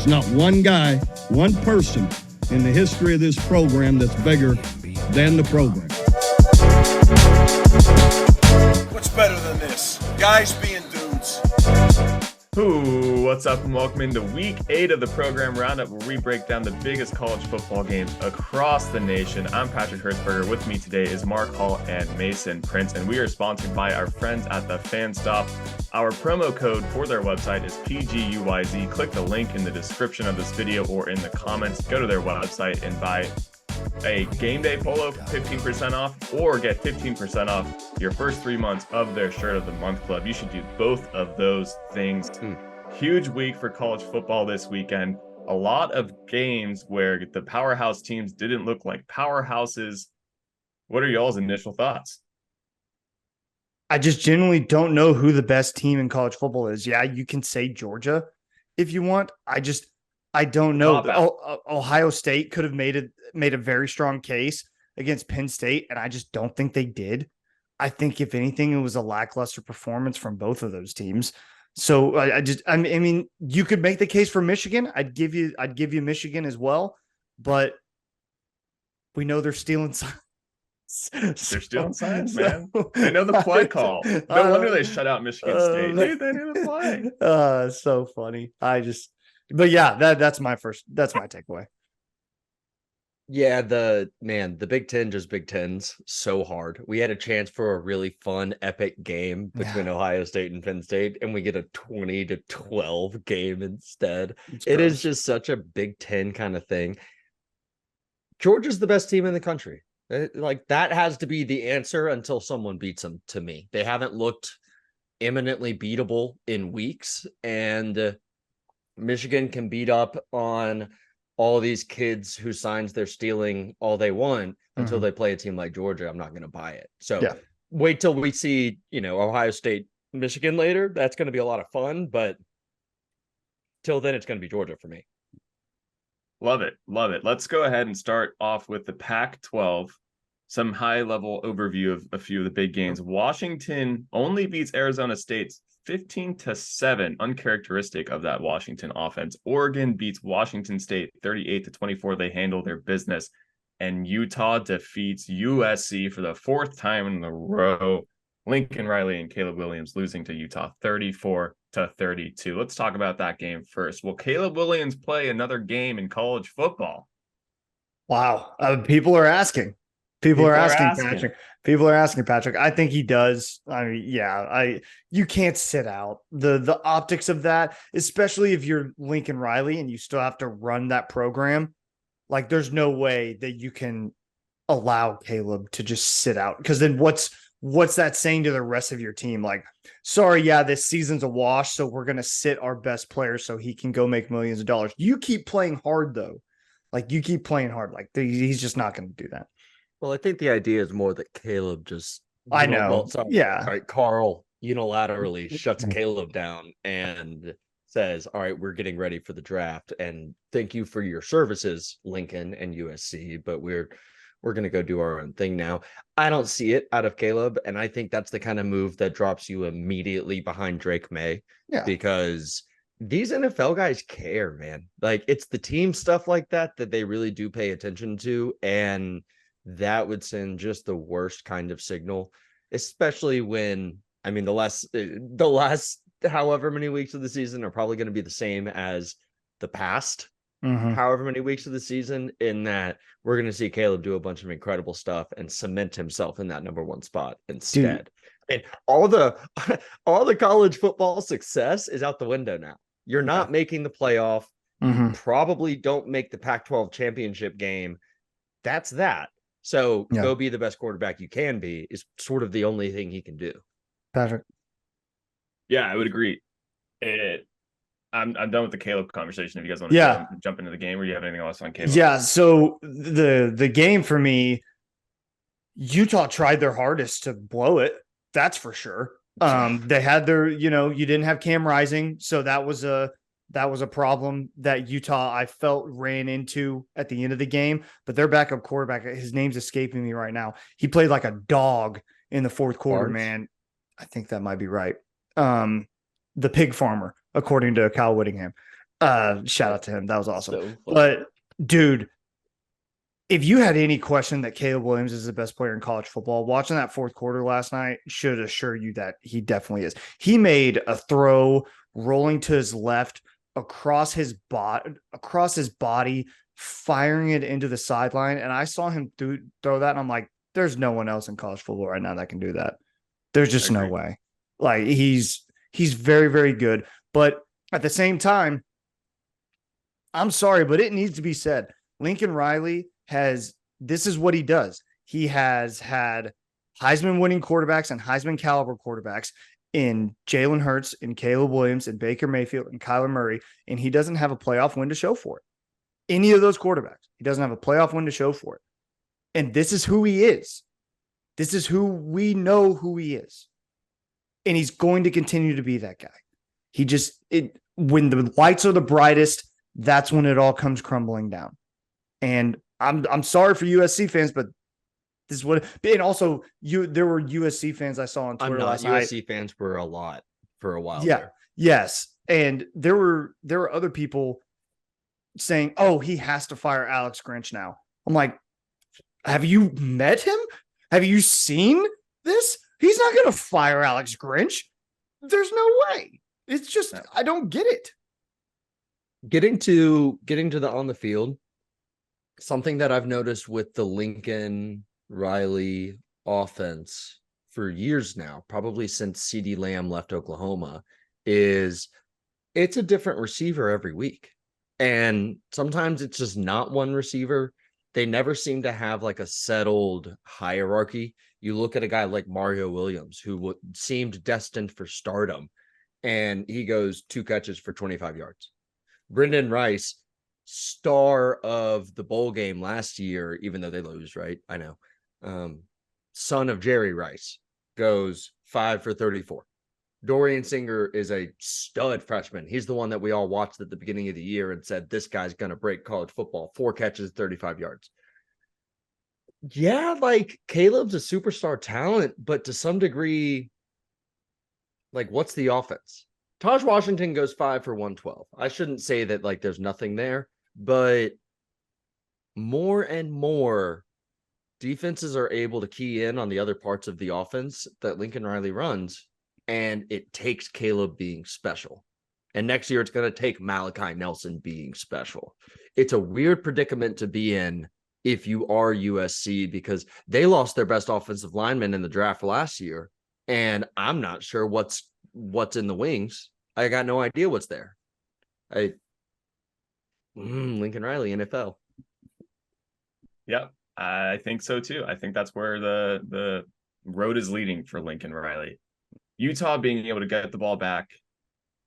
There's not one guy, one person in the history of this program that's bigger than the program. What's better than this? Guys being dudes. Ooh, what's up and welcome into week 8 of the program Roundup, where we break down the biggest college football games across the nation. I'm Patrick Hertzberger. With me today is Mark Hall and Mason Prince, and we are sponsored by our friends at the Fan Stop. Our promo code for their website is PGUYZ. Click the link in the description of this video or in the comments. Go to their website and buy a game day polo for 15% off, or get 15% off your first 3 months of their Shirt of the Month Club. You should do both of those things. Huge week for college football this weekend. A lot of games where the powerhouse teams didn't look like powerhouses. What are y'all's initial thoughts? I just genuinely don't know who the best team in college football is. Yeah, you can say Georgia if you want. I don't know. Ohio State could have made a very strong case against Penn State, and I just don't think they did. I think if anything, it was a lackluster performance from both of those teams. So I mean, you could make the case for Michigan. I'd give you Michigan as well, but we know they're stealing signs. They're stealing signs, man. They know the play call. No wonder they shut out Michigan State. Dude, they knew the play. So funny. But yeah, that's my takeaway. Yeah, the Big Ten just Big Tens so hard. We had a chance for a really fun, epic game between Ohio State and Penn State, and we get a 20-12 game instead. It is just such a Big Ten kind of thing. Georgia's the best team in the country. Like, that has to be the answer until someone beats them, to me. They haven't looked imminently beatable in weeks, and Michigan can beat up on all these kids whose signs they're stealing all they want until they play a team like Georgia. I'm not going to buy it. So wait till we see, Ohio State, Michigan later. That's going to be a lot of fun, but till then it's going to be Georgia for me. Love it. Love it. Let's go ahead and start off with the Pac-12. Some high-level overview of a few of the big games. Washington only beats Arizona State 15-7, uncharacteristic of that Washington offense. Oregon beats Washington State 38-24. They handle their business. And Utah defeats USC for the 4th time in a row. Lincoln Riley and Caleb Williams losing to Utah 34-32. Let's talk about that game first. Will Caleb Williams play another game in college football? Wow. People are asking. People are asking, Patrick. People are asking, Patrick. I think he does. I mean, you can't sit out. The optics of that, especially if you're Lincoln Riley and you still have to run that program, like, there's no way that you can allow Caleb to just sit out. Because then what's that saying to the rest of your team? Like, sorry, this season's a wash, so we're gonna sit our best player so he can go make millions of dollars. You keep playing hard though. Like, you keep playing hard. Like, he's just not going to do that. Well, I think the idea is more that Caleb just... I know. All right, Carl unilaterally shuts Caleb down and says, all right, we're getting ready for the draft. And thank you for your services, Lincoln and USC, but we're going to go do our own thing now. I don't see it out of Caleb, and I think that's the kind of move that drops you immediately behind Drake May. Yeah. Because these NFL guys care, man. Like, it's the team stuff like that they really do pay attention to, and that would send just the worst kind of signal, especially when, I mean, the last however many weeks of the season are probably going to be the same as the past however many weeks of the season, in that we're going to see Caleb do a bunch of incredible stuff and cement himself in that number 1 spot instead. And all the college football success is out the window now. You're not making the playoff. You probably don't make the Pac-12 championship game. That's that. So go be the best quarterback you can be is sort of the only thing he can do. Patrick. Yeah, I would agree. I'm done with the Caleb conversation. If you guys want to jump into the game, or you have anything else on Caleb? Yeah. So the game for me, Utah tried their hardest to blow it. That's for sure. They had their, you didn't have Cam Rising, so that was a problem that Utah, I felt, ran into at the end of the game. But their backup quarterback, his name's escaping me right now. He played like a dog in the 4th quarter, man. I think that might be right. The pig farmer, according to Kyle Whittingham. Shout out to him. That was awesome. So funny. But dude, if you had any question that Caleb Williams is the best player in college football, watching that fourth quarter last night should assure you that he definitely is. He made a throw rolling to his left across his body, firing it into the sideline. And I saw him throw that, and I'm like, there's no one else in college football right now that can do that. There's just no way. Like he's very, very good. But at the same time, I'm sorry, but it needs to be said. Lincoln Riley this is what he does. He has had Heisman winning quarterbacks and Heisman caliber quarterbacks in Jalen Hurts and Caleb Williams and Baker Mayfield and Kyler Murray, and he doesn't have a playoff win to show for it. Any of those quarterbacks, he doesn't have a playoff win to show for it. And this is who he is. This is who we know who he is. And he's going to continue to be that guy. When the lights are the brightest, that's when it all comes crumbling down. And I'm sorry for USC fans, but this is what. And also, there were USC fans I saw on Twitter last night. USC fans were a lot for a while. Yeah. There. Yes, and there were other people saying, "Oh, he has to fire Alex Grinch now." I'm like, have you met him? Have you seen this? He's not going to fire Alex Grinch. There's no way. It's just I don't get it. Getting to the on the field. Something that I've noticed with the Lincoln Riley offense for years now, probably since CeeDee Lamb left Oklahoma, is it's a different receiver every week. And sometimes it's just not one receiver. They never seem to have like a settled hierarchy. You look at a guy like Mario Williams, who seemed destined for stardom, and he goes 2 catches for 25 yards. Brendan Rice, star of the bowl game last year, even though they lose, right? I know. Son of Jerry Rice goes 5 for 34. Dorian Singer is a stud freshman. He's the one that we all watched at the beginning of the year and said, this guy's going to break college football. 4 catches, 35 yards. Yeah, like Caleb's a superstar talent, but to some degree, like what's the offense? Taj Washington goes 5 for 112. I shouldn't say that like there's nothing there, but more and more defenses are able to key in on the other parts of the offense that Lincoln Riley runs, and it takes Caleb being special. And next year it's going to take Malachi Nelson being special. It's a weird predicament to be in if you are USC, because they lost their best offensive lineman in the draft last year, and I'm not sure what's in the wings. I got no idea what's there. Lincoln Riley, NFL. Yep, I think so too. I think that's where the road is leading for Lincoln Riley. Utah being able to get the ball back,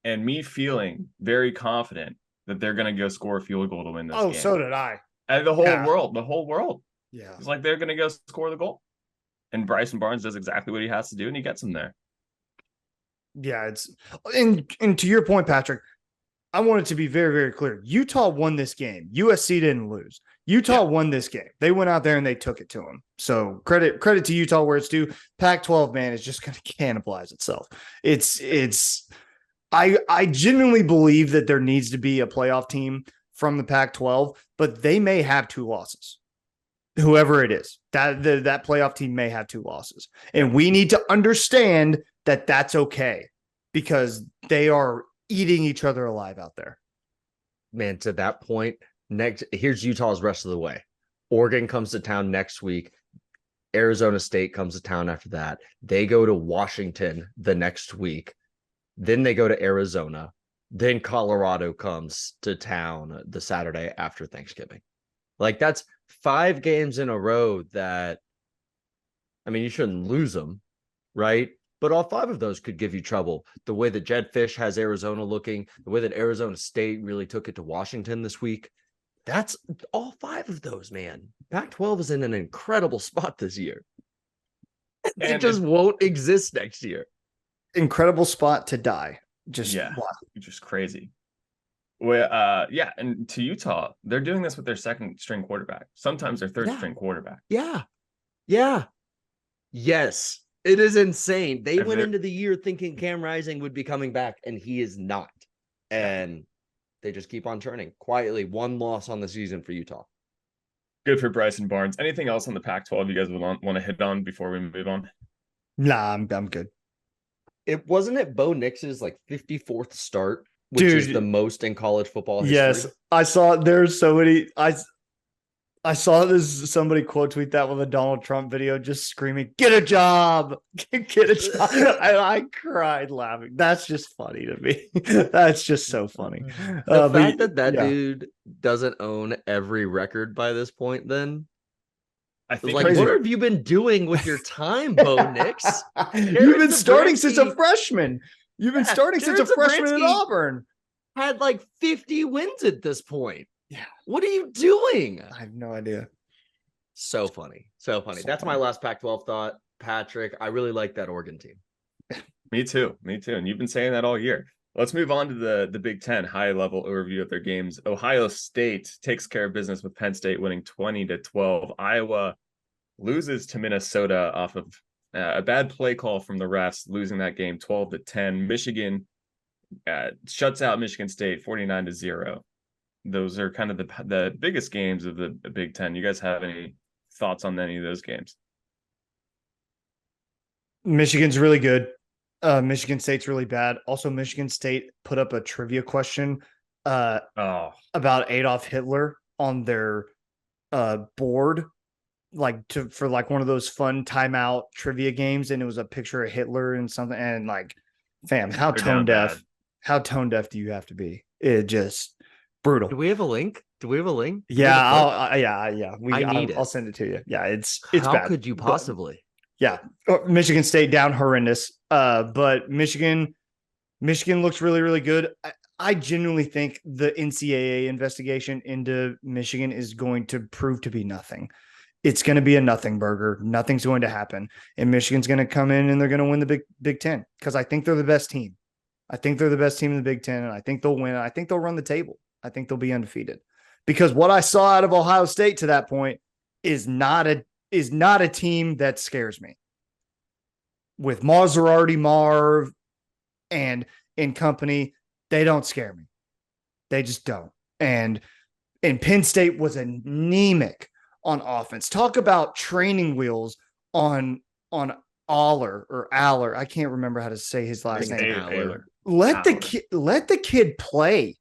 and me feeling very confident that they're going to go score a field goal to win this game. Oh, so did I. And the whole world. Yeah. It's like they're going to go score the goal. And Bryson Barnes does exactly what he has to do, and he gets him there. Yeah, and to your point, Patrick, I want it to be very, very clear. Utah won this game. USC didn't lose. Utah won this game. They went out there and they took it to them. So credit to Utah where it's due. Pac-12, man, is just going to cannibalize itself. I genuinely believe that there needs to be a playoff team from the Pac-12, but they may have 2 losses. Whoever it is, that playoff team may have 2 losses. And we need to understand that that's okay, because they are eating each other alive out there. Man, to that point, here's Utah's rest of the way. Oregon comes to town next week. Arizona State comes to town after that. They go to Washington the next week. Then they go to Arizona. Then Colorado comes to town the Saturday after Thanksgiving. Like, that's 5 games in a row that, I mean, you shouldn't lose them, right? But all 5 of those could give you trouble. The way that Jed Fish has Arizona looking, the way that Arizona State really took it to Washington this week, that's all 5 of those, man. Pac-12 is in an incredible spot this year. It just won't exist next year. Incredible spot to die. Just crazy. Well, and to Utah, they're doing this with their second string quarterback. Sometimes their third string quarterback. Yeah. Yes. It is insane. They went into the year thinking Cam Rising would be coming back, and he is not. And they just keep on churning quietly. 1 loss on the season for Utah. Good for Bryson Barnes. Anything else on the Pac-12 you guys would want to hit on before we move on? Nah, I'm good. It wasn't it Bo Nix's like 54th start, which is the most in college football history. Yes, I saw there's so many. I saw this somebody quote tweet that with a Donald Trump video, just screaming, "Get a job, get a job!" I cried laughing. That's just funny to me. That's just so funny. The fact that dude doesn't own every record by this point, then I think like, what have you been doing with your time, Bo Nix? You've been starting since a freshman. You've been starting since a freshman at Auburn. Had like 50 wins at this point. Yeah. What are you doing? I have no idea. So funny. So funny. That's my last Pac-12 thought. Patrick, I really like that Oregon team. Me too. And you've been saying that all year. Let's move on to the Big Ten high-level overview of their games. Ohio State takes care of business with Penn State winning 20-12. Iowa loses to Minnesota off of a bad play call from the refs, losing that game 12-10. Michigan shuts out Michigan State 49-0. Those are kind of the biggest games of the Big Ten. You guys have any thoughts on any of those games? Michigan's really good. Michigan State's really bad. Also, Michigan State put up a trivia question about Adolf Hitler on their board, for one of those fun timeout trivia games, and it was a picture of Hitler and something. And like, fam, how tone deaf do you have to be? It just brutal. Do we have a link? Yeah, I'll send it to you. Yeah, it's how bad. Could you possibly? Yeah, Michigan State down horrendous. But Michigan looks really, really good. I genuinely think the NCAA investigation into Michigan is going to prove to be nothing. It's going to be a nothing burger. Nothing's going to happen, and Michigan's going to come in and they're going to win the Big Ten because I think they're the best team. I think they're the best team in the Big Ten, and I think they'll win. I think they'll run the table. I think they'll be undefeated because what I saw out of Ohio State to that point is not a team that scares me. With Maserati, Marv, and company, they don't scare me. They just don't. And Penn State was anemic on offense. Talk about training wheels on Aller. I can't remember how to say his last name. Let the kid play.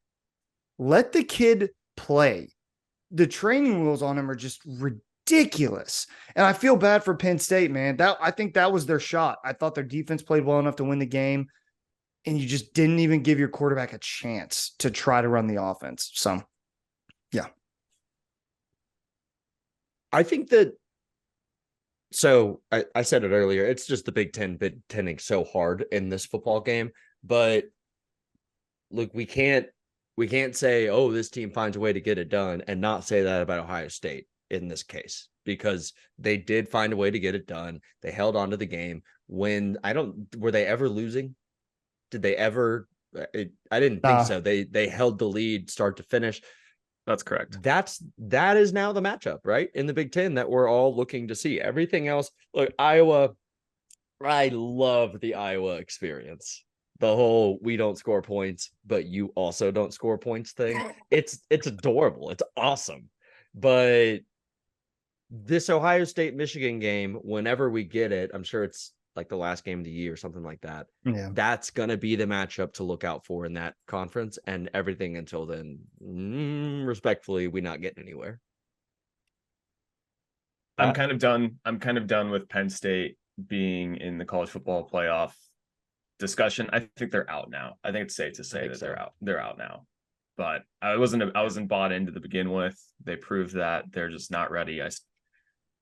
Let the kid play. The training wheels on him are just ridiculous. And I feel bad for Penn State, man. I think that was their shot. I thought their defense played well enough to win the game, and you just didn't even give your quarterback a chance to try to run the offense. So, yeah. I think that I said it earlier, it's just the Big Ten Big-Tenning so hard in this football game. But look, we can't say, oh, this team finds a way to get it done and not say that about Ohio State in this case, because they did find a way to get it done. They held on to the game were they ever losing? Did they ever? I didn't think so. They held the lead start to finish. That's correct. That is now the matchup, right? In the Big Ten that we're all looking to see. Everything else, look, Iowa, I love the Iowa experience. The whole we don't score points, but you also don't score points thing. It's adorable. It's awesome. But this Ohio State Michigan game, whenever we get it, I'm sure it's like the last game of the year or something like that. Yeah. That's going to be the matchup to look out for in that conference, and everything until then, respectfully, we're not getting anywhere. I'm kind of done with Penn State being in the college football playoff discussion. I think they're out now. I think it's safe to say that they're out. They're out now. But I wasn't bought into to begin with. They proved that they're just not ready.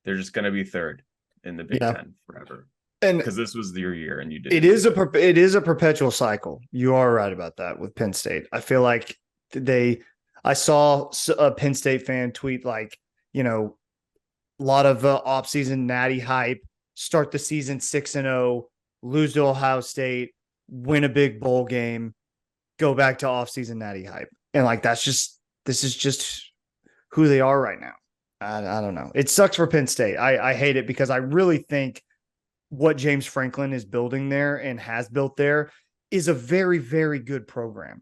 They're just going to be third in the Big Ten forever. And because this was your year, and you did. It is a perpetual cycle. You are right about that with Penn State. I feel like I saw a Penn State fan tweet a lot of offseason natty hype. Start the season 6-0, lose to Ohio State, win a big bowl game, go back to offseason natty hype, and this is just who they are right now. I don't know. It sucks for Penn State. I hate it because I really think what James Franklin is building there and has built there is a very, very good program.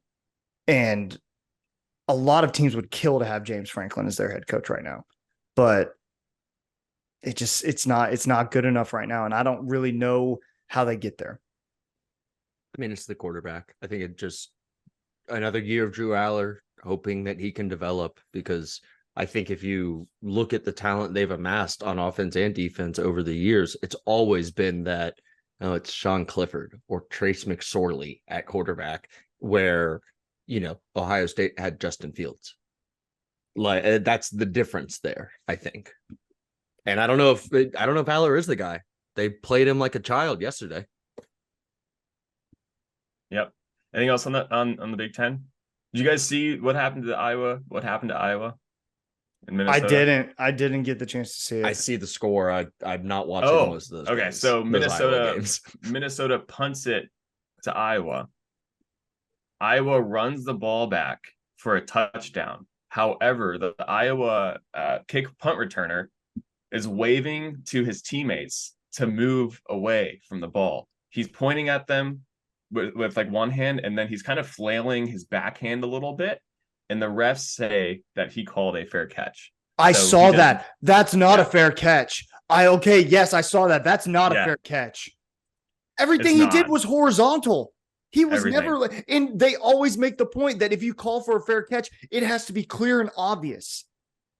And a lot of teams would kill to have James Franklin as their head coach right now, but it's not good enough right now. And I don't really know how they get there. I mean, it's the quarterback. I think it just another year of Drew Aller, hoping that he can develop, because I think if you look at the talent they've amassed on offense and defense over the years, it's always been that it's Sean Clifford or Trace McSorley at quarterback, where, Ohio State had Justin Fields. Like, that's the difference there, I think. And I don't know if Aller is the guy. They played him like a child yesterday. Yep. Anything else on the Big Ten? Did you guys see what happened to Iowa? What happened to Iowa and Minnesota? I didn't get the chance to see it. I see the score. I'm not watching most of those. Okay, games, so Iowa games. Minnesota punts it to Iowa. Iowa runs the ball back for a touchdown. However, the Iowa punt returner is waving to his teammates to move away from the ball. He's pointing at them with like one hand, and then he's kind of flailing his backhand a little bit. And the refs say that he called a fair catch. I saw that. That's not a fair catch. Yes, I saw that. That's not a fair catch. Everything he did was horizontal. He was never, and they always make the point that if you call for a fair catch, it has to be clear and obvious.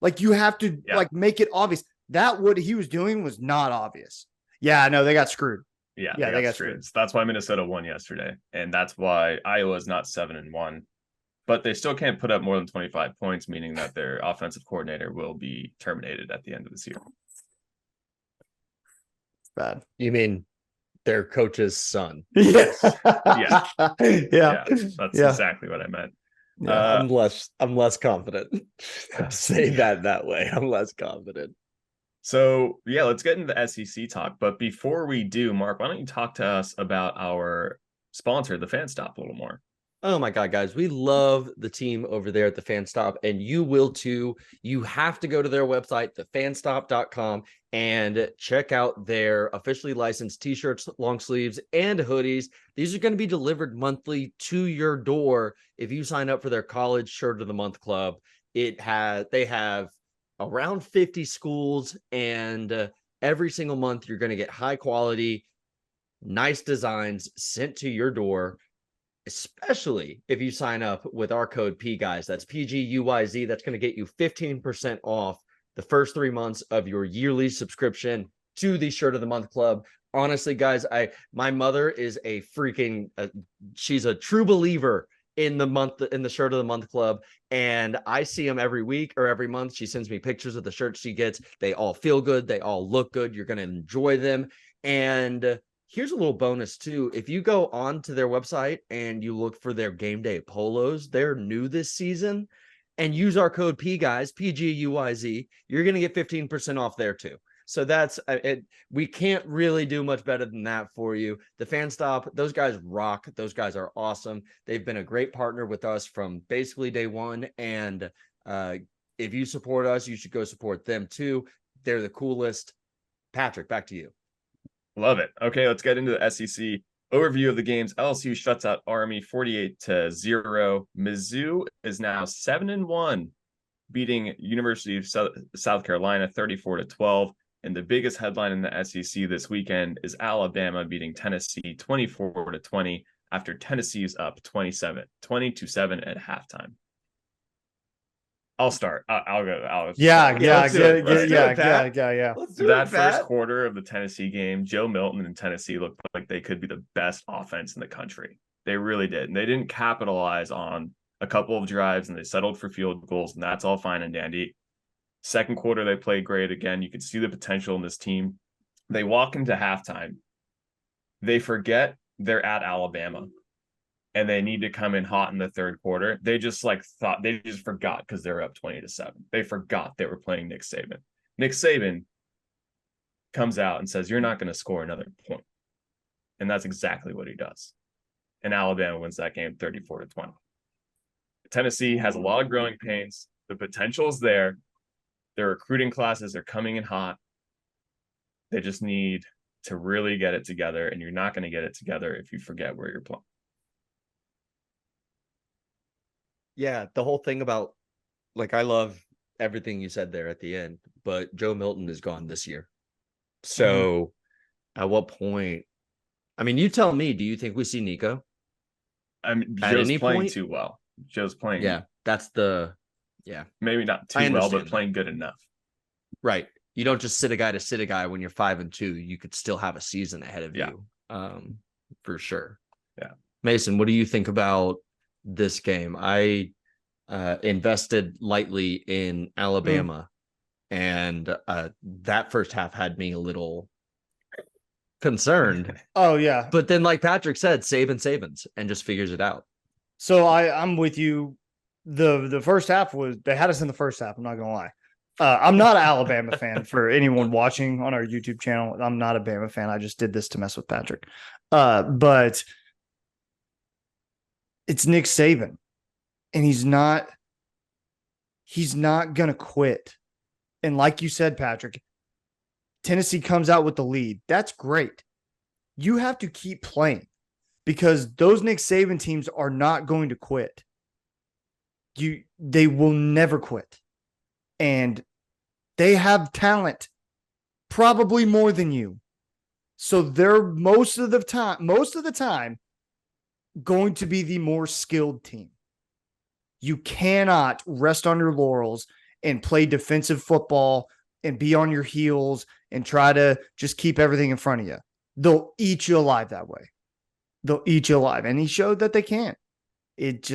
Like, you have to make it obvious. That what he was doing was not obvious. Yeah, no, they got screwed. Yeah, they got screwed. So that's why Minnesota won yesterday, and that's why Iowa is not 7-1. But they still can't put up more than 25 points, meaning that their offensive coordinator will be terminated at the end of this year. Bad. You mean their coach's son? Yes. Yeah. That's exactly what I meant. Yeah, I'm less confident. Say that way. I'm less confident. So let's get into the SEC talk. But before we do, Mark, why don't you talk to us about our sponsor, the Fan Stop, a little more? Oh my God, guys, we love the team over there at the Fan Stop, and you will too. You have to go to their website, thefanstop.com, and check out their officially licensed t-shirts, long sleeves, and hoodies. These are going to be delivered monthly to your door if you sign up for their College Shirt of the Month Club. They have around 50 schools, and every single month you're going to get high quality, nice designs sent to your door. Especially if you sign up with our code PGuys, that's PGUYZ. That's going to get you 15% off the first 3 months of your yearly subscription to the Shirt of the Month Club. Honestly, guys, my mother is a freaking, she's a true believer in the Shirt of the Month Club, and I see them every week or every month. She sends me pictures of the shirts she gets. They all feel good. They all look good. You're going to enjoy them. And here's a little bonus too. If you go on to their website and you look for their game day polos, they're new this season, and use our code PGuys, PGUYZ, you're going to get 15% off there too. So that's it. We can't really do much better than that for you. The Fan Stop, those guys rock. Those guys are awesome. They've been a great partner with us from basically day one. And if you support us, you should go support them too. They're the coolest. Patrick, back to you. Love it. Okay, let's get into the SEC overview of the games. LSU shuts out Army 48-0. Mizzou is now 7-1, beating University of South Carolina 34-12. And the biggest headline in the SEC this weekend is Alabama beating Tennessee 24-20 after Tennessee's up 20-7 at halftime. I'll start. I'll go. Yeah. Let's do it. That first quarter of the Tennessee game, Joe Milton and Tennessee looked like they could be the best offense in the country. They really did. And they didn't capitalize on a couple of drives, and they settled for field goals, and that's all fine and dandy. Second quarter, they played great again. You could see the potential in this team. They walk into halftime. They forget they're at Alabama, and they need to come in hot in the third quarter. They just forgot because they're up 20-7. They forgot they were playing Nick Saban. Nick Saban comes out and says, "You're not going to score another point." And that's exactly what he does. And Alabama wins that game 34-20. Tennessee has a lot of growing pains. The potential is there. Their recruiting classes are coming in hot. They just need to really get it together, and you're not going to get it together if you forget where you're playing. Yeah, the whole thing about like I love everything you said there at the end, but Joe Milton is gone this year. So at what point? I mean, you tell me, do you think we see Nico I mean, at Joe's any playing point? too well. Joe's playing, Yeah, that's the maybe not I too well, but understand that. playing good enough. Right. You don't just sit a guy to sit a guy when you're 5-2. You could still have a season ahead of Yeah. you. For sure. Yeah. Mason, what do you think about this game? I invested lightly in Alabama, and that first half had me a little concerned. Oh yeah. But then, like Patrick said, Saban's and just figures it out. So I'm with you. The first half was they had us in the first half. I'm not gonna lie. I'm not an Alabama fan for anyone watching on our YouTube channel. I'm not a Bama fan. I just did this to mess with Patrick. But it's Nick Saban, and he's not gonna quit. And like you said, Patrick, Tennessee comes out with the lead. That's great. You have to keep playing because those Nick Saban teams are not going to quit. They will never quit. And they have talent, probably more than you. So they're most of the time going to be the more skilled team. You cannot rest on your laurels and play defensive football and be on your heels and try to just keep everything in front of you. They'll eat you alive that way. They'll eat you alive. And he showed that they can. It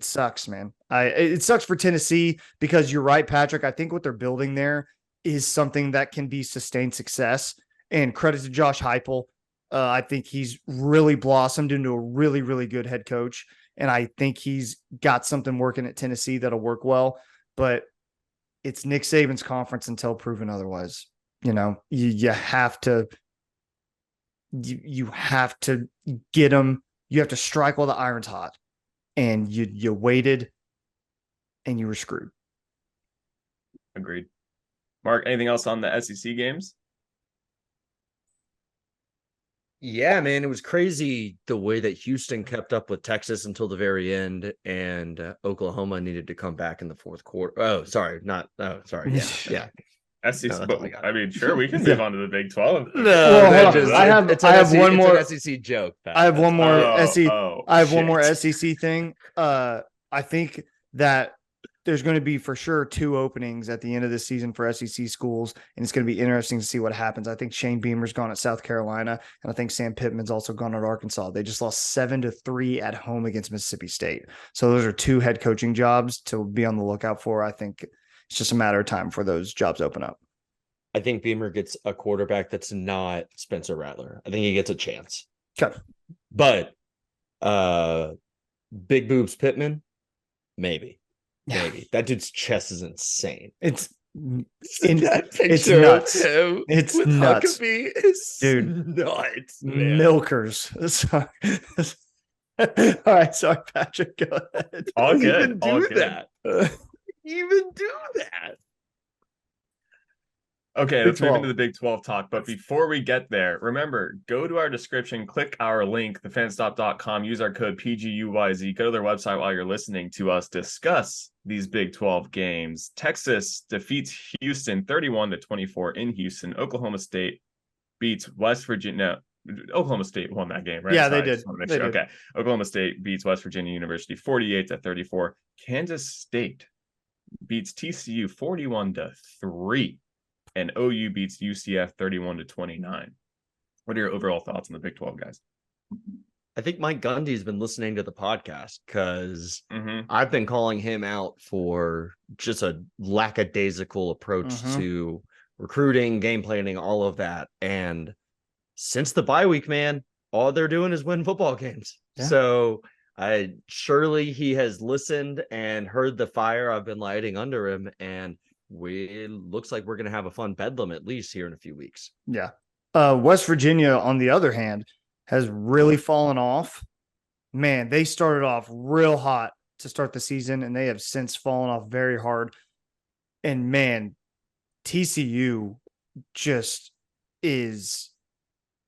sucks, man. It sucks for Tennessee because you're right, Patrick. I think what they're building there is something that can be sustained success. And credit to Josh Heupel. I think he's really blossomed into a really, really good head coach. And I think he's got something working at Tennessee that'll work well. But it's Nick Saban's conference until proven otherwise. You know, you have to get them. You have to strike while the iron's hot. And you waited and you were screwed. Agreed. Mark, anything else on the SEC games? Yeah, man, it was crazy the way that Houston kept up with Texas until the very end, and Oklahoma needed to come back in the fourth quarter. Oh, sorry, not. Oh, sorry. Yeah. SEC, but I mean, sure, we can move on to the Big 12. I have one more SEC joke. Pat. I have one more one more SEC thing. I think that there's going to be for sure 2 openings at the end of the season for SEC schools, and it's going to be interesting to see what happens. I think Shane Beamer's gone at South Carolina, and I think Sam Pittman's also gone at Arkansas. They just lost 7-3 at home against Mississippi State. So those are 2 head coaching jobs to be on the lookout for. I think it's just a matter of time for those jobs open up. I think Beamer gets a quarterback that's not Spencer Rattler. I think he gets a chance. Okay. But Big Boobs Pittman, maybe. That dude's chest is insane. It's nuts. It's nuts. Dude, nuts. Man. Milkers. Sorry. All right, sorry, Patrick. Go ahead. All good. Even do that. Okay, let's move into the Big 12 talk. But before we get there, remember, go to our description, click our link, thefanstop.com, use our code PGUYZ, go to their website while you're listening to us discuss these Big 12 games. Texas defeats Houston 31-24 in Houston. Oklahoma State beats West Virginia. Oklahoma State won that game, right? Yeah, Sorry, they did. Okay. Oklahoma State beats West Virginia University 48-34. Kansas State beats TCU 41-3. And OU beats UCF 31-29. What are your overall thoughts on the Big 12, guys? I think Mike Gundy's been listening to the podcast because I've been calling him out for just a lackadaisical approach to recruiting, game planning, all of that. And since the bye week, man, all they're doing is win football games. Yeah. So surely he has listened and heard the fire I've been lighting under him, and it looks like we're going to have a fun bedlam at least here in a few weeks. Yeah. West Virginia, on the other hand, has really fallen off. Man, they started off real hot to start the season, and they have since fallen off very hard. And man, TCU just is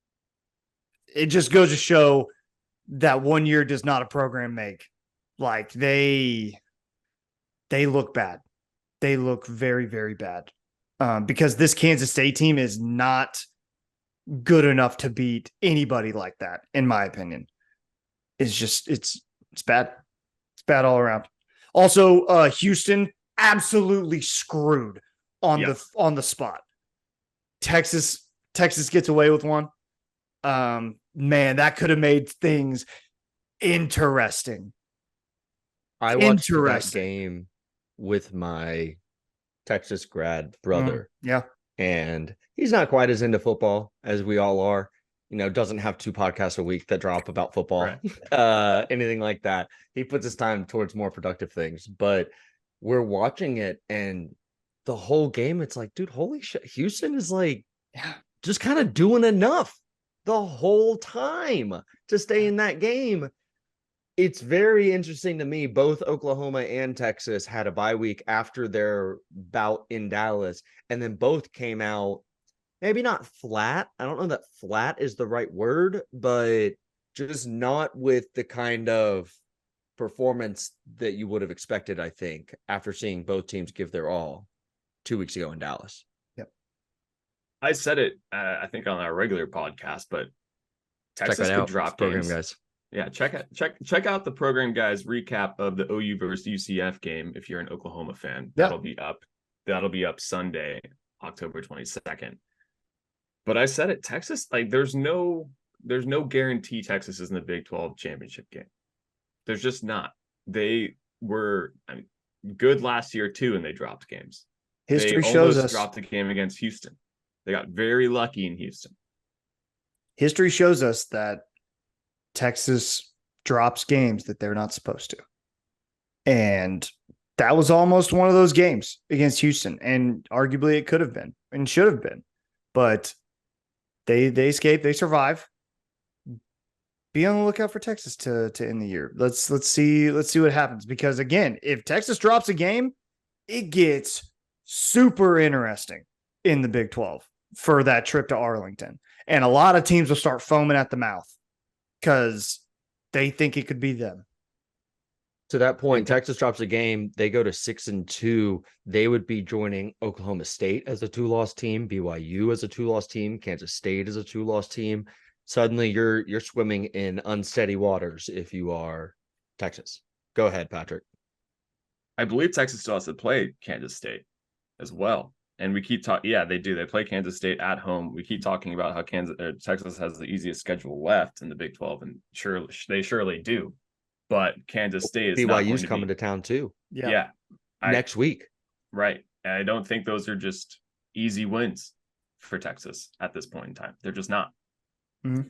– it just goes to show that 1 year does not a program make. Like they they look bad. They look very, very bad. Because this Kansas State team is not good enough to beat anybody like that, in my opinion. It's bad. It's bad all around. Also, Houston absolutely screwed on the spot. Texas gets away with one. Man, that could have made things interesting. I watched that game with my Texas grad brother. Yeah. And he's not quite as into football as we all are. Doesn't have 2 podcasts a week that drop about football, right. Anything like that. He puts his time towards more productive things. But we're watching it, and the whole game, it's like, dude, holy shit. Houston is like, just kind of doing enough the whole time to stay in that game. It's very interesting to me. Both Oklahoma and Texas had a bye week after their bout in Dallas, and then both came out maybe not flat. I don't know that flat is the right word, but just not with the kind of performance that you would have expected, I think, after seeing both teams give their all 2 weeks ago in Dallas. Yep. I said it, I think, on our regular podcast, but Texas could drop program games. Guys. Yeah, check out the Program Guys recap of the OU versus UCF game if you're an Oklahoma fan. That'll be up Sunday, October 22nd. But I said it, Texas, like there's no guarantee Texas is in the Big 12 championship game. There's just not. They were good last year too, and they dropped games. History shows us dropped the game against Houston. They got very lucky in Houston. History shows us that Texas drops games that they're not supposed to. And that was almost one of those games against Houston. And arguably it could have been and should have been. But they escaped, they survive. Be on the lookout for Texas to end the year. Let's see what happens. Because again, if Texas drops a game, it gets super interesting in the Big 12 for that trip to Arlington. And a lot of teams will start foaming at the mouth because they think it could be them. To that point, Texas drops a game. They go to 6-2. They would be joining Oklahoma State as a 2-loss team, BYU as a 2-loss team, Kansas State as a 2-loss team. Suddenly, you're swimming in unsteady waters if you are Texas. Go ahead, Patrick. I believe Texas still has to play Kansas State as well. And we keep talking, they do. They play Kansas State at home. We keep talking about how Texas has the easiest schedule left in the Big 12, and they surely do. But Kansas State is BYU's coming to town too. Yeah. Next week. Right. And I don't think those are just easy wins for Texas at this point in time. They're just not. Mm-hmm.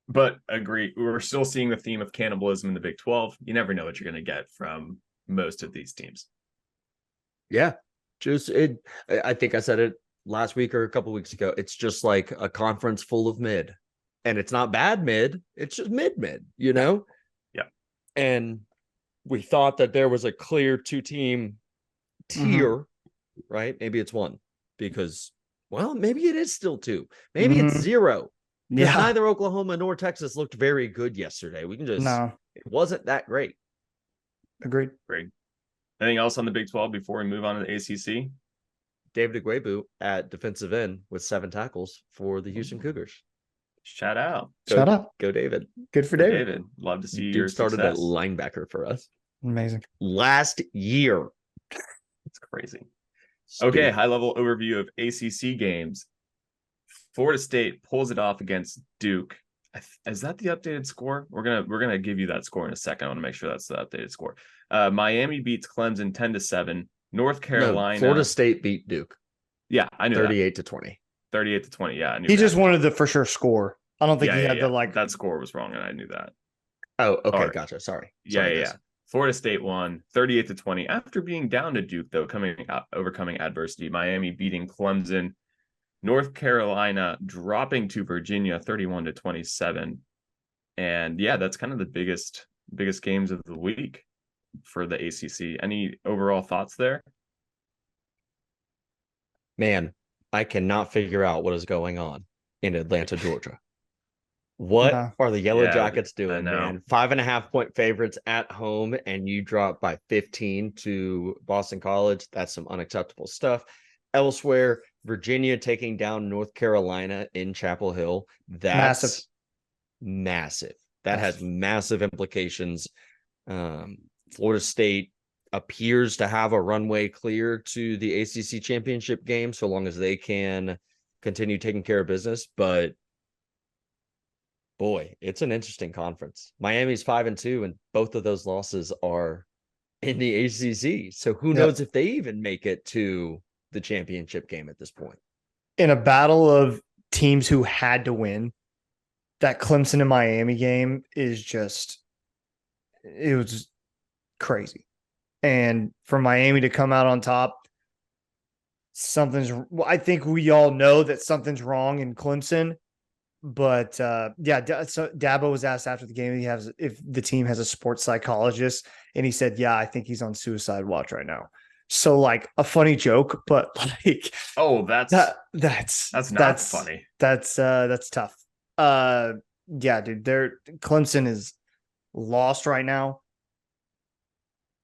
But agree, we're still seeing the theme of cannibalism in the Big 12. You never know what you're going to get from most of these teams. Yeah. I think I said it last week or a couple weeks ago. It's just like a conference full of mid. And it's not bad mid. It's just mid, Yeah. And we thought that there was a clear 2-team tier, right? Maybe it's 1 because, well, maybe it is still 2. Maybe it's 0. Yeah. Neither Oklahoma nor Texas looked very good yesterday. We can just, it wasn't that great. Agreed. Anything else on the Big 12 before we move on to the ACC? David Agwebu at defensive end with 7 tackles for the Houston Cougars. Shout out. Go David. Good for David. Love to see Dude your started success. at linebacker for us. Amazing. Last year. It's crazy. Okay, high-level overview of ACC games. Florida State pulls it off against Duke. Is that the updated score? We're gonna give you that score in a second. I want to make sure that's the updated score. Miami beats Clemson 10-7. North Carolina. Florida State beat Duke. Yeah, I knew 38-20. 38-20. Yeah, I knew he that. Just wanted the for sure score. I don't think he had that score was wrong, and I knew that. Oh, okay, right. Gotcha. Sorry. Yeah. Florida State won 38-20 after being down to Duke, though, overcoming adversity. Miami beating Clemson. North Carolina dropping to Virginia 31-27. And yeah, that's kind of the biggest games of the week for the ACC. Any overall thoughts there? Man, I cannot figure out what is going on in Atlanta, Georgia. What No. are the Yellow Yeah, Jackets I doing, know. man? 5.5-point favorites at home, and you drop by 15 to Boston College. That's some unacceptable stuff. Elsewhere, Virginia taking down North Carolina in Chapel Hill. That's massive. That has massive implications. Florida State appears to have a runway clear to the ACC championship game so long as they can continue taking care of business. But boy, it's an interesting conference. Miami's 5-2, and both of those losses are in the ACC. So who knows if they even make it to the championship game at this point. In a battle of teams who had to win, that Clemson and Miami game is it was crazy. And for Miami to come out on top, I think we all know that something's wrong in Clemson. But so Dabo was asked after the game if the team has a sports psychologist, and he said, "Yeah, I think he's on suicide watch right now." So, like, a funny joke, but like, that's not funny. That's tough. Yeah, dude, Clemson is lost right now.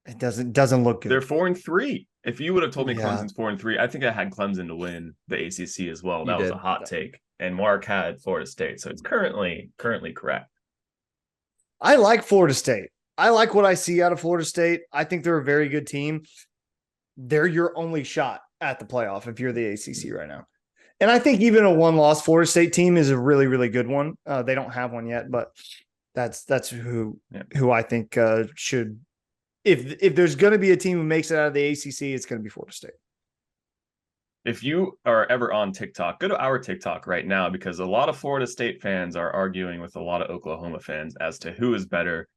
It doesn't look good. They're 4-3. If you would have told me Clemson's 4-3, I think I had Clemson to win the ACC as well. That was a hot take. And Mark had Florida State, so it's currently correct. I like Florida State. I like what I see out of Florida State. I think they're a very good team. They're your only shot at the playoff if you're the ACC right now. And I think even a one-loss Florida State team is a really, really good one. They don't have one yet, but that's who I think should. If there's going to be a team who makes it out of the ACC, it's going to be Florida State. If you are ever on TikTok, go to our TikTok right now, because a lot of Florida State fans are arguing with a lot of Oklahoma fans as to who is better,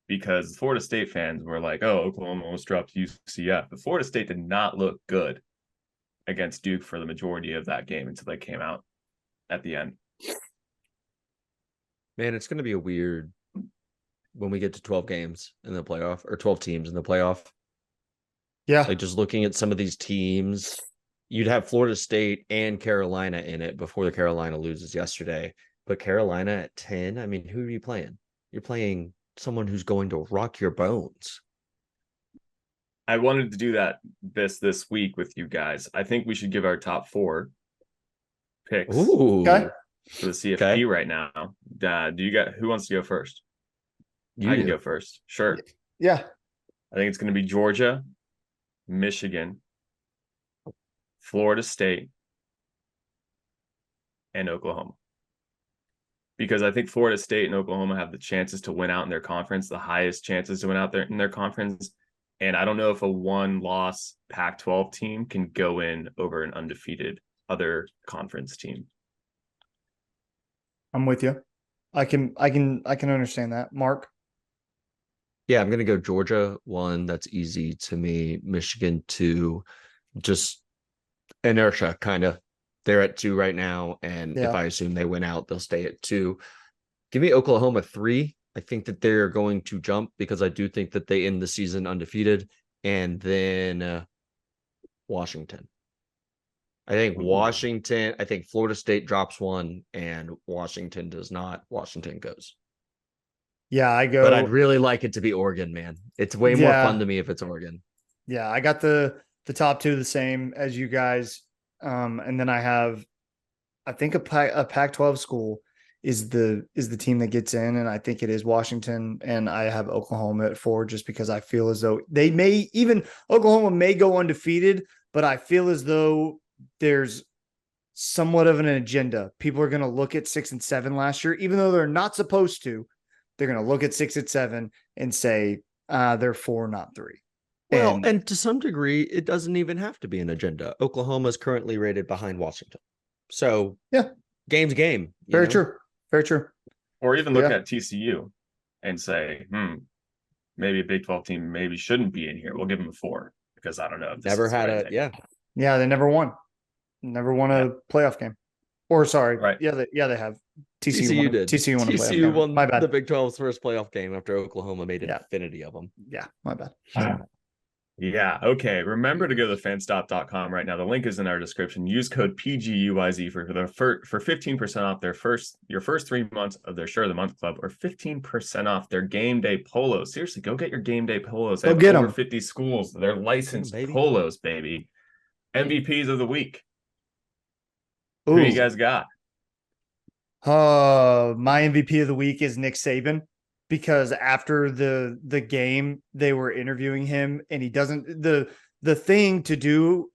because Florida State fans were like, oh, Oklahoma almost dropped UCF. But Florida State did not look good against Duke for the majority of that game until they came out at the end. Man, it's going to be a weird when we get to 12 games in the playoff, or 12 teams in the playoff. Yeah. Like, just looking at some of these teams, you'd have Florida State and Carolina in it before the Carolina loses yesterday. But Carolina at 10, I mean, who are you playing? You're playing someone who's going to rock your bones. I wanted to do that this week with you guys. I think we should give our top 4 picks for the CFP right now. Who wants to go first? I can go first. Sure. Yeah. I think it's going to be Georgia, Michigan, Florida State, and Oklahoma. Because I think Florida State and Oklahoma have the chances to win out in their conference, the highest chances to win out there in their conference. And I don't know if a one-loss Pac-12 team can go in over an undefeated other conference team. I'm with you. I can understand that. Mark? Yeah, I'm going to go Georgia 1. That's easy to me. Michigan 2. Just inertia, kind of. They're at 2 right now, and if I assume they win out, they'll stay at 2. Give me Oklahoma 3. I think that they're going to jump, because I do think that they end the season undefeated. And then Washington. I think Florida State drops 1 and Washington does not. Washington goes. Yeah, I go. But I'd really like it to be Oregon, man. It's way more fun to me if it's Oregon. Yeah, I got the top 2 the same as you guys. And then I have, I think a Pac-12 school is the team that gets in, and I think it is Washington, and I have Oklahoma at 4 just because I feel as though Oklahoma may go undefeated, but I feel as though there's somewhat of an agenda. People are going to look at 6 and 7 last year, even though they're not supposed to. They're going to look at 6 and 7 and say they're 4, not 3. Well, and to some degree, it doesn't even have to be an agenda. Oklahoma is currently rated behind Washington. So, game's game. Very true. Very true. Or even look at TCU and say, maybe a Big 12 team maybe shouldn't be in here. We'll give them a 4, because I don't know. If this never had it. Yeah. Yeah, they never won. Never won a playoff game. Or sorry. Right. Yeah, they have. TCU did. TCU won a playoff TCU game. won My bad. the Big 12's first playoff game after Oklahoma made an infinity of them. Yeah, my bad. Yeah. Okay. Remember to go to fanstop.com right now. The link is in our description. Use code PGUYZ for 15% off your first 3 months of their Shirt of the Month Club, or 15% off their game day polos. Seriously, go get your game day polos. They Go have get over 'em. 50 schools. They're licensed baby. polos, baby. MVPs of the week. Ooh. Who you guys got? My MVP of the week is Nick Saban, because after the game they were interviewing him, and he doesn't the thing to do.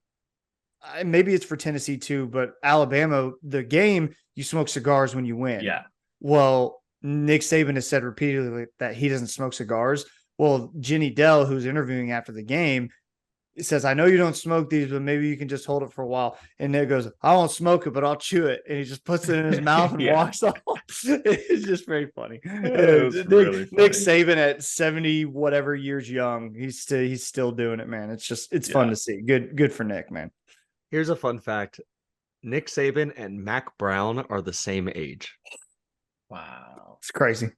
Maybe it's for Tennessee too, but Alabama, the game, you smoke cigars when you win. Yeah. Well, Nick Saban has said repeatedly that he doesn't smoke cigars. Well, Jenny Dell, who's interviewing after the game, says, I know you don't smoke these, but maybe you can just hold it for a while. And Nick goes, I won't smoke it, but I'll chew it. And he just puts it in his mouth and walks off. It's just very funny. Nick Saban at 70 whatever years young, he's still doing it, man. It's fun to see. Good for Nick, man. Here's a fun fact. Nick Saban and Mac Brown are the same age. Wow. It's crazy.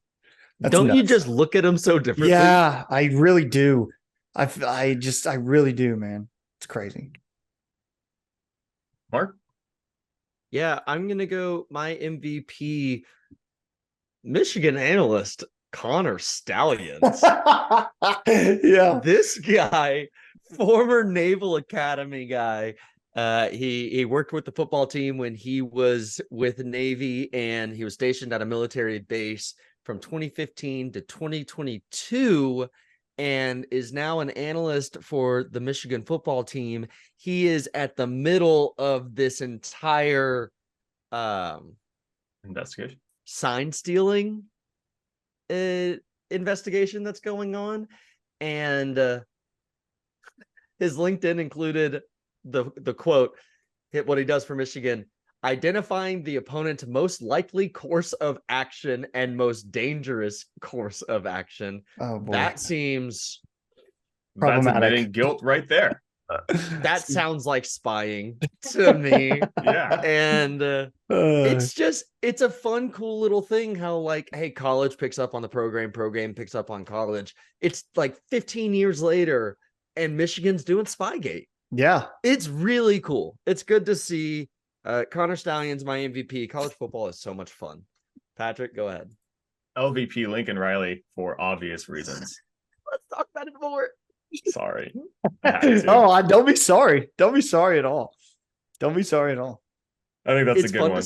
Don't you just look at them so differently? Yeah, I really do. I really do, man. It's crazy. Mark? Yeah, I'm going to go my MVP, Michigan analyst, Connor Stallions. Yeah. This guy, former Naval Academy guy, he worked with the football team when he was with the Navy, and he was stationed at a military base from 2015 to 2022, and is now an analyst for the Michigan football team. He is at the middle of this entire Investigation, sign stealing investigation that's going on, and his LinkedIn included the quote, hit what he does for Michigan: identifying the opponent's most likely course of action and most dangerous course of action. Oh boy. That seems problematic. That's admitting guilt right there. That sounds like spying to me. Yeah. And it's a fun, cool little thing how, like, hey, college picks up on the program picks up on college. It's like 15 years later and Michigan's doing Spygate. Yeah. It's really cool. It's good to see. Connor Stallions, my MVP. College football is so much fun. Patrick, go ahead. LVP Lincoln Riley, for obvious reasons. Let's talk about it more. Sorry. Oh, don't be sorry. Don't be sorry at all. Don't be sorry at all. I think that's a good one.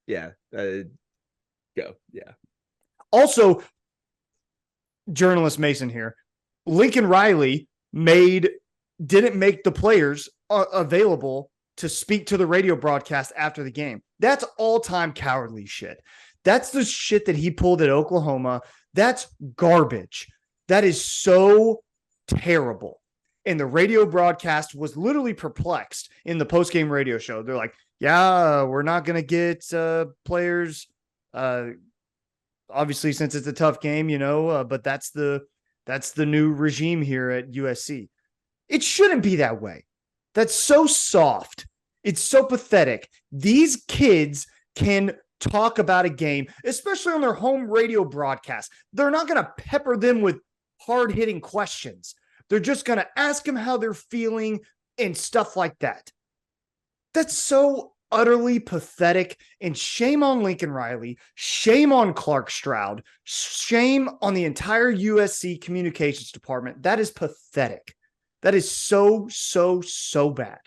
Yeah. Go. Yeah. Also, journalist Mason here. Lincoln Riley didn't make the players available to speak to the radio broadcast after the game. That's all-time cowardly shit. That's the shit that he pulled at Oklahoma. That's garbage. That is so terrible. And the radio broadcast was literally perplexed in the post-game radio show. They're like, yeah, we're not going to get players, obviously, since it's a tough game, but that's the new regime here at USC. It shouldn't be that way. That's so soft. It's so pathetic. These kids can talk about a game, especially on their home radio broadcast. They're not going to pepper them with hard-hitting questions. They're just going to ask them how they're feeling and stuff like that. That's so utterly pathetic, and shame on Lincoln Riley, shame on Clark Stroud, shame on the entire USC communications department. That is pathetic. That is so, so, so bad.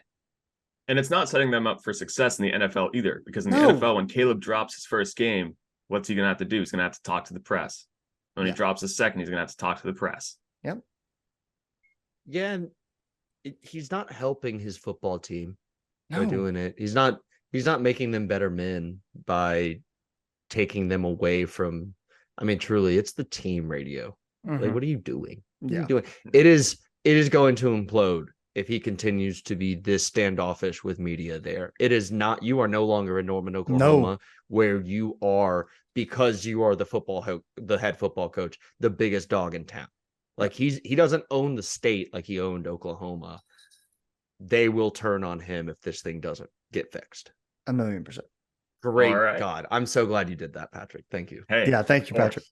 And it's not setting them up for success in the NFL either, because in the NFL, when Caleb drops his first game, what's he going to have to do? He's going to have to talk to the press. When he drops his second, he's going to have to talk to the press. Yep. Yeah, and he's not helping his football team by doing it. He's not making them better men by taking them away from, truly, it's the team radio. Mm-hmm. Like, what are you doing? What are you doing? It is going to implode if he continues to be this standoffish with media there. It is not, you are no longer in Norman, Oklahoma, where you are, because you are the head football coach, the biggest dog in town. Like, he doesn't own the state like he owned Oklahoma. They will turn on him if this thing doesn't get fixed. 1,000,000%. Great God. I'm so glad you did that, Patrick. Thank you. Hey, yeah, thank you, Patrick.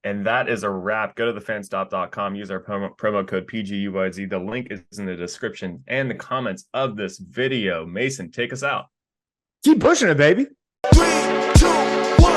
And that is a wrap. Go to thefanstop.com. Use our promo code PGUYZ. The link is in the description and the comments of this video. Mason, take us out. Keep pushing it, baby. 3, 2, 1.